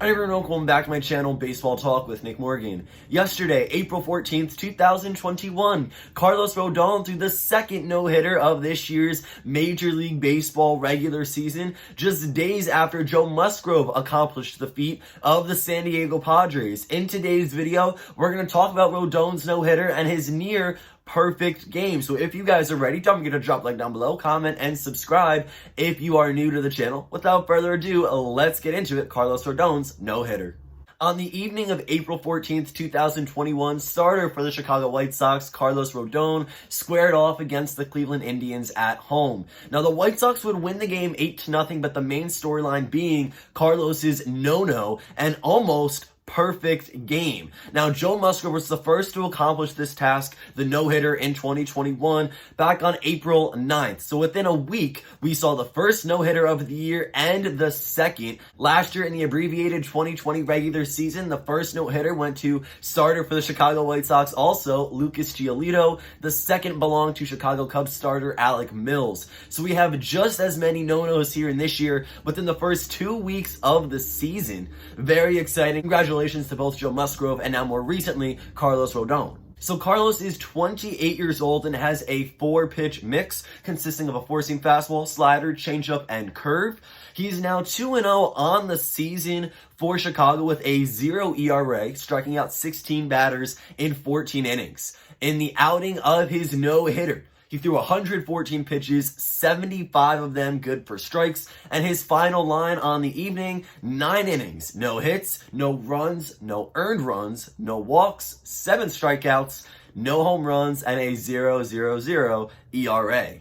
Hi everyone, welcome back to my channel, Baseball Talk with Nick Morgan. Yesterday, April 14th, 2021, Carlos Rodon threw the second no-hitter of this year's Major League Baseball regular season, just days after Joe Musgrove accomplished the feat of the San Diego Padres. In today's video, we're going to talk about Rodon's no-hitter and his near perfect game. So if you guys are ready, don't forget to drop a like down below, comment, and subscribe if you are new to the channel. Without further ado, let's get into it. Carlos Rodon's no-hitter. On the evening of April 14th, 2021, starter for the Chicago White Sox, Carlos Rodon, squared off against the Cleveland Indians at home. Now, the White Sox would win the game 8-0, but the main storyline being Carlos's no-no and almost perfect game. Now, Joe Musgrove was the first to accomplish this task, the no-hitter in 2021, back on April 9th. So within a week, we saw the first no-hitter of the year and the second. Last year in the abbreviated 2020 regular season, the first no-hitter went to starter for the Chicago White Sox, also Lucas Giolito. The second belonged to Chicago Cubs starter Alec Mills. So we have just as many no-nos here in this year within the first 2 weeks of the season. Very exciting. Congratulations to both Joe Musgrove and now more recently, Carlos Rodon. So Carlos is 28 years old and has a 4-pitch mix consisting of a four-seam fastball, slider, changeup, and curve. He's now 2-0 on the season for Chicago with a 0 ERA, striking out 16 batters in 14 innings. In the outing of his no-hitter, he threw 114 pitches, 75 of them good for strikes, and his final line on the evening, 9 innings, no hits, no runs, no earned runs, no walks, 7 strikeouts, no home runs, and a 0.00 ERA.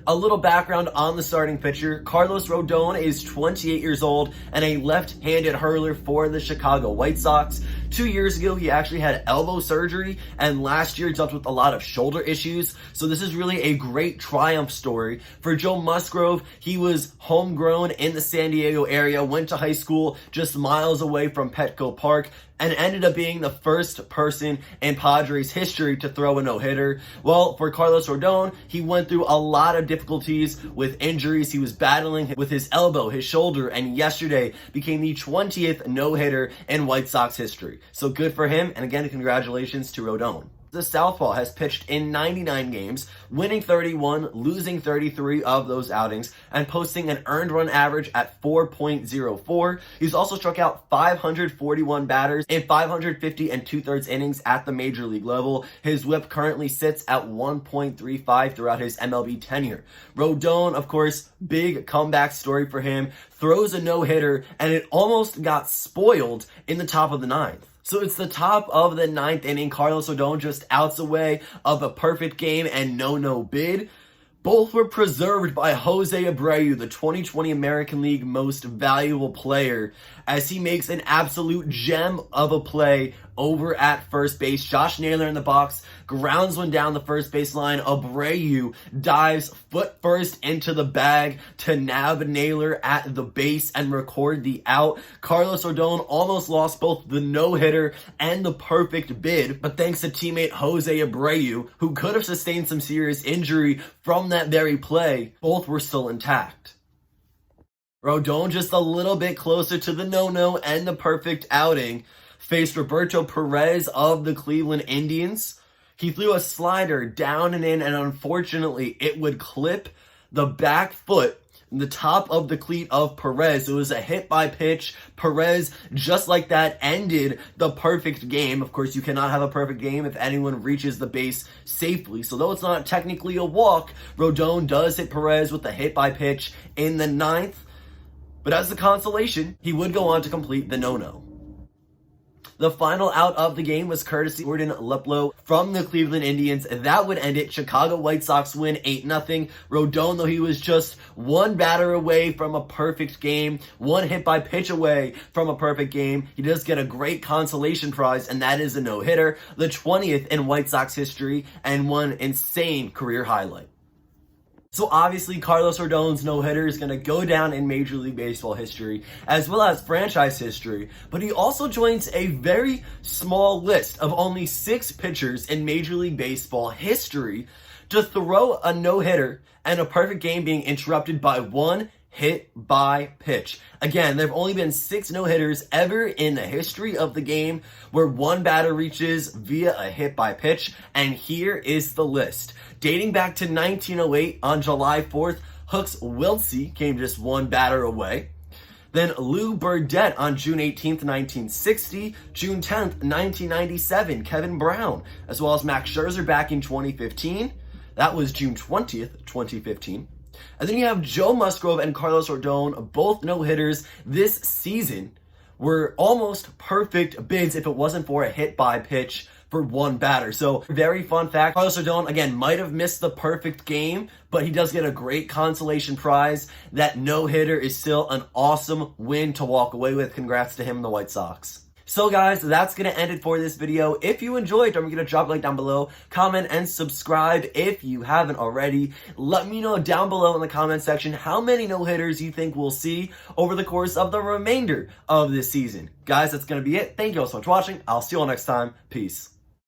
A little background on the starting pitcher. Carlos Rodon is 28 years old and a left-handed hurler for the Chicago White Sox. 2 years ago, he actually had elbow surgery, and last year dealt with a lot of shoulder issues. So this is really a great triumph story. For Joe Musgrove, he was homegrown in the San Diego area, went to high school just miles away from Petco Park, and ended up being the first person in Padres history to throw a no-hitter. Well, for Carlos Rodon, he went through a lot of difficulties with injuries. He was battling with his elbow, his shoulder, and yesterday became the 20th no-hitter in White Sox history. So good for him, and again, congratulations to Rodon. The Southpaw has pitched in 99 games, winning 31, losing 33 of those outings, and posting an earned run average at 4.04. He's also struck out 541 batters in 550 and 2/3 innings at the major league level. His whip currently sits at 1.35 throughout his MLB tenure. Rodon, of course, big comeback story for him, throws a no-hitter, and it almost got spoiled in the top of the ninth. So it's the top of the ninth inning. Carlos Rodon just outs away of a perfect game and no bid. Both were preserved by Jose Abreu, the 2020 American League Most Valuable Player, as he makes an absolute gem of a play over at first base. Josh Naylor in the box grounds one down the first base line. Abreu dives foot first into the bag to nab Naylor at the base and record the out. Carlos Rodon almost lost both the no-hitter and the perfect bid, but thanks to teammate Jose Abreu, who could have sustained some serious injury from that very play, both were still intact. Rodon just a little bit closer to the no-no and the perfect outing. Faced Roberto Perez of the Cleveland Indians. He threw a slider down and in, and unfortunately, it would clip the back foot, the top of the cleat of Perez. It was a hit by pitch. Perez, just like that, ended the perfect game. Of course, you cannot have a perfect game if anyone reaches the base safely. So though it's not technically a walk, Rodon does hit Perez with a hit by pitch in the ninth. But as the consolation, he would go on to complete the no-no. The final out of the game was courtesy Jordan Luplow from the Cleveland Indians. That would end it. Chicago White Sox win 8-0. Rodon, though he was just one batter away from a perfect game, one hit by pitch away from a perfect game, he does get a great consolation prize, and that is a no-hitter, the 20th in White Sox history, and one insane career highlight. So obviously, Carlos Rodon's no-hitter is going to go down in Major League Baseball history, as well as franchise history, but he also joins a very small list of only 6 pitchers in Major League Baseball history to throw a no-hitter and a perfect game being interrupted by one hit by pitch. Again, there have only been 6 no-hitters ever in the history of the game where one batter reaches via a hit by pitch, and here is the list. Dating back to 1908, on July 4th, Hooks Wiltse came just one batter away. Then Lou Burdett on June 18th, 1960, June 10th, 1997, Kevin Brown, as well as Max Scherzer back in 2015. That was June 20th, 2015. And then you have Joe Musgrove and Carlos Rodon, both no-hitters this season, were almost perfect bids if it wasn't for a hit by pitch for one batter. So, very fun fact, Carlos Rodon, again, might have missed the perfect game, but he does get a great consolation prize. That no-hitter is still an awesome win to walk away with. Congrats to him and the White Sox. So guys, that's going to end it for this video. If you enjoyed, don't forget to drop a like down below, comment, and subscribe if you haven't already. Let me know down below in the comment section how many no-hitters you think we'll see over the course of the remainder of this season. Guys, that's going to be it. Thank you all so much for watching. I'll see you all next time. Peace.